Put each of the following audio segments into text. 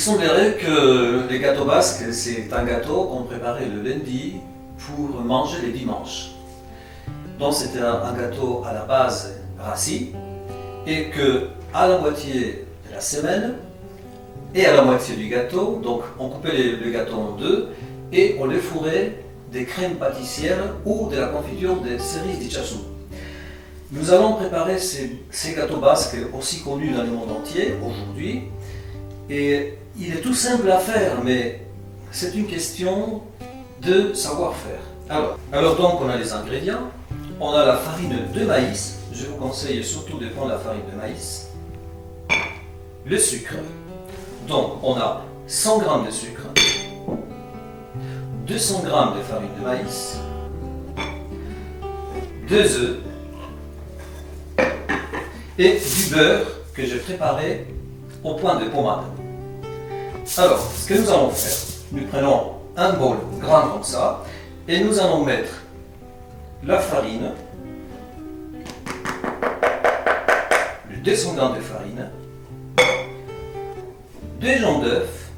semblerait que les gâteaux basques, c'est un gâteau qu'on préparait le lundi pour manger les dimanches. Donc c'était un gâteau à la base rassis et que à la moitié de la semaine et à la moitié du gâteau, donc on coupait le gâteau en deux et on les fourrait des crèmes pâtissières ou de la confiture des cerises d'Ichaçu. Nous allons préparer ces gâteaux basques aussi connus dans le monde entier aujourd'hui. Et il est tout simple à faire, mais c'est une question de savoir-faire. Alors donc on a les ingrédients, on a la farine de maïs, je vous conseille surtout de prendre la farine de maïs, le sucre, donc on a 100 g de sucre, 200 g de farine de maïs, 2 œufs et du beurre que j'ai préparé au point de pommade. Alors, ce que nous allons faire, nous prenons un bol grand comme ça et nous allons mettre la farine, le 200 g de farine, 2 jaune d'œuf,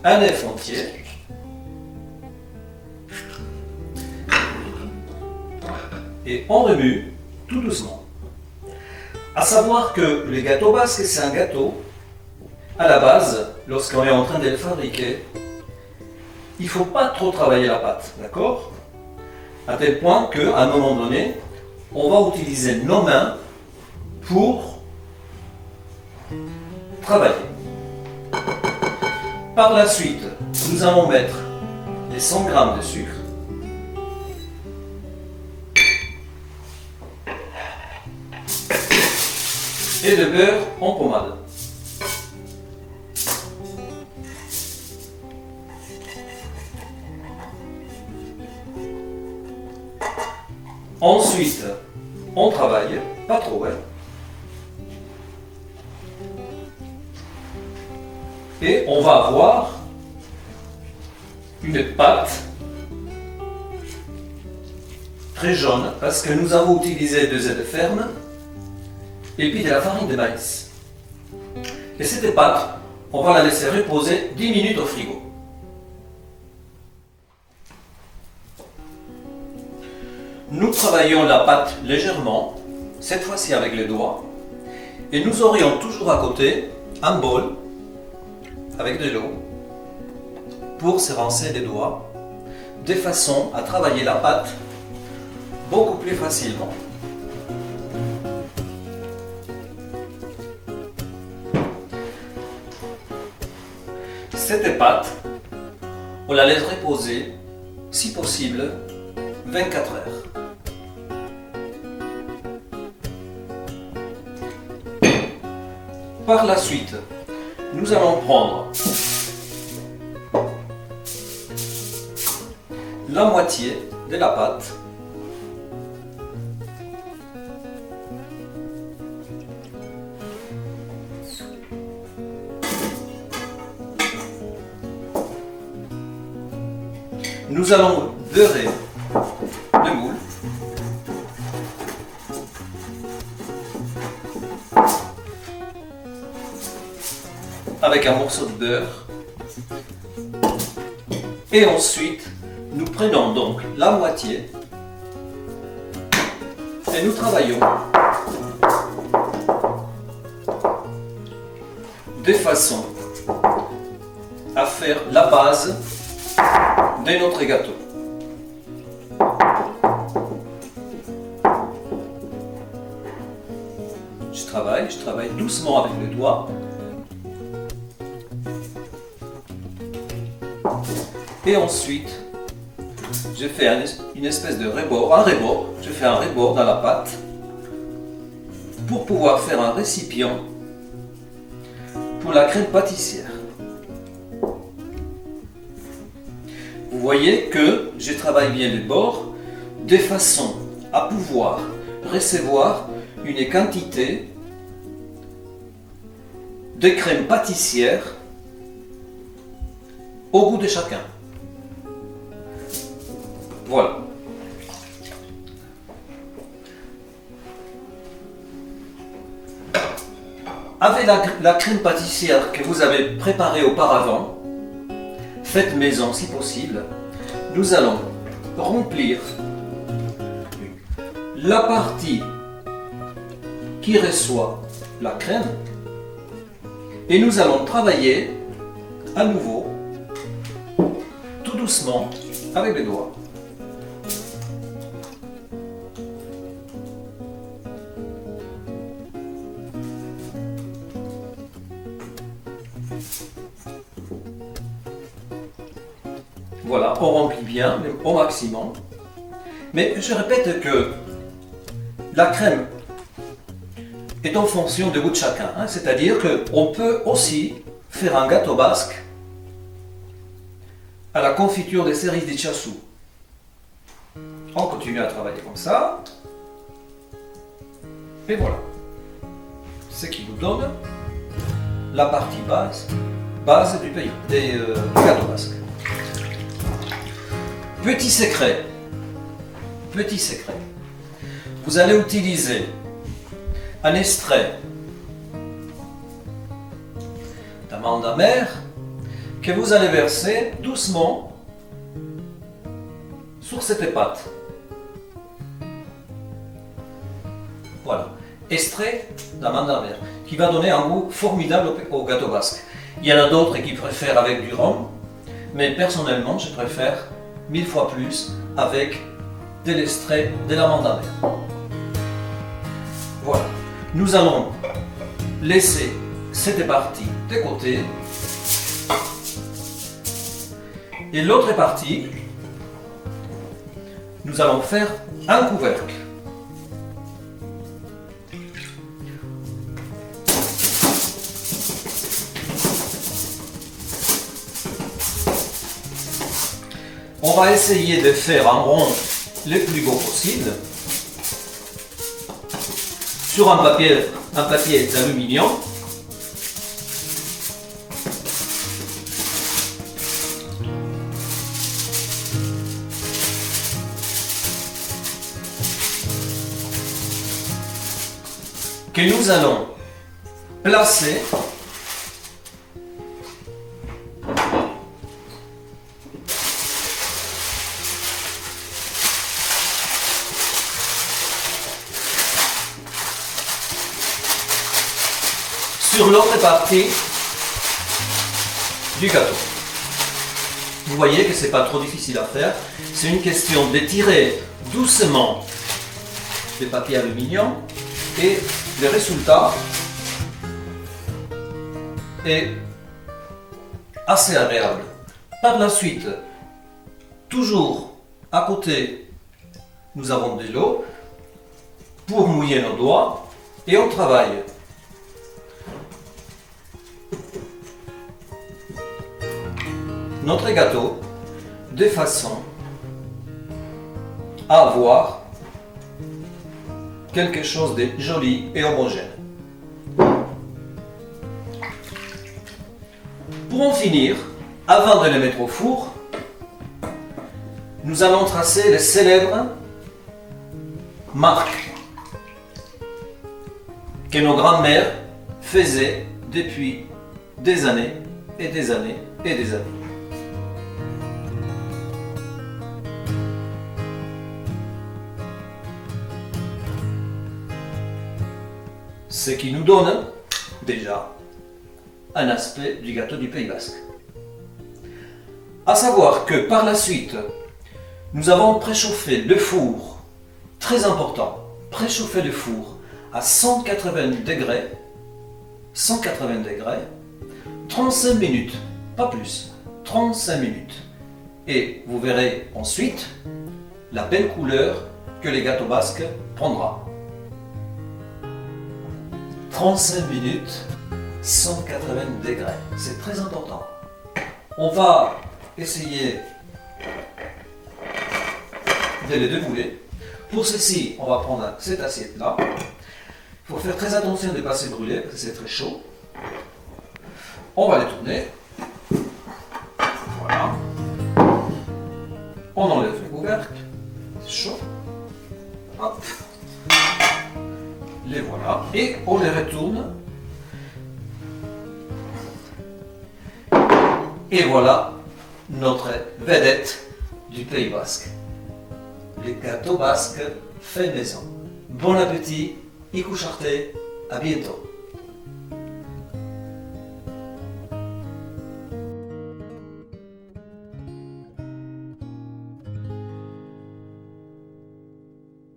un œuf entier, et on remue tout doucement. À savoir que le gâteau basque, c'est un gâteau, à la base, lorsqu'on est en train de le fabriquer, il ne faut pas trop travailler la pâte, d'accord? À tel point qu'à un moment donné, on va utiliser nos mains pour travailler. Par la suite, nous allons mettre les 100 g de sucre, et de beurre en pommade. Ensuite, on travaille, pas trop, hein. Et on va avoir une pâte très jaune parce que nous avons utilisé 2 œufs fermes et puis de la farine de maïs. Et cette pâte, on va la laisser reposer 10 minutes au frigo. Nous travaillons la pâte légèrement, cette fois-ci avec les doigts, et nous aurions toujours à côté un bol avec de l'eau pour se rincer les doigts, de façon à travailler la pâte beaucoup plus facilement. Cette pâte, on la laisse reposer, si possible, 24 heures. Par la suite, nous allons prendre la moitié de la pâte nous allons beurrer le moule avec un morceau de beurre et ensuite nous prenons donc la moitié et nous travaillons de façon à faire la base de notre gâteau. Je travaille doucement avec le doigt. Et ensuite, je fais une espèce de rebord, je fais un rebord dans la pâte pour pouvoir faire un récipient pour la crème pâtissière. Vous voyez que je travaille bien les bords de façon à pouvoir recevoir une quantité de crème pâtissière au goût de chacun. Voilà. avec la crème pâtissière que vous avez préparée auparavant, faite maison si possible, nous allons remplir la partie qui reçoit la crème et nous allons travailler à nouveau tout doucement avec les doigts. Voilà, on remplit bien au maximum. Mais je répète que la crème est en fonction de goût de chacun. C'est-à-dire qu'on peut aussi faire un gâteau basque à la confiture des cerises de chassou. On continue à travailler comme ça. Et voilà. Ce qui nous donne la partie base du pays, des gâteaux basques. Petit secret. Vous allez utiliser un extrait d'amande amère que vous allez verser doucement sur cette pâte. Voilà, extrait d'amande amère qui va donner un goût formidable au gâteau basque. Il y en a d'autres qui préfèrent avec du rhum, mais personnellement je préfère 1000 fois plus avec de l'extrait de l'amande amère. Voilà. Nous allons laisser cette partie de côté et l'autre partie, nous allons faire un couvercle. On va essayer de faire un rond le plus gros possible sur un papier d'aluminium. Que nous allons placer sur l'autre partie du gâteau. Vous voyez que c'est pas trop difficile à faire. C'est une question de tirer doucement le papier aluminium et le résultat est assez agréable. Par la suite, toujours à côté, nous avons de l'eau pour mouiller nos doigts et on travaille notre gâteau de façon à avoir quelque chose de joli et homogène. Pour en finir, avant de le mettre au four, nous allons tracer les célèbres marques que nos grands-mères faisaient depuis des années et des années et des années. Ce qui nous donne déjà un aspect du gâteau du Pays Basque. À savoir que par la suite, nous avons préchauffé le four, très important, préchauffer le four à 180 degrés, 35 minutes, pas plus, 35 minutes. Et vous verrez ensuite la belle couleur que les gâteaux basques prendra. 35 minutes, 180 degrés. C'est très important. On va essayer de les démouler. Pour ceci, on va prendre cette assiette-là. Il faut faire très attention de ne pas se brûler parce que c'est très chaud. On va les tourner. Voilà. On enlève le couvercle. C'est chaud. Hop. Les voilà. Et on les retourne Et voilà notre vedette du Pays Basque. Les gâteaux basques faits maison. Bon appétit, Iku Charté, à bientôt.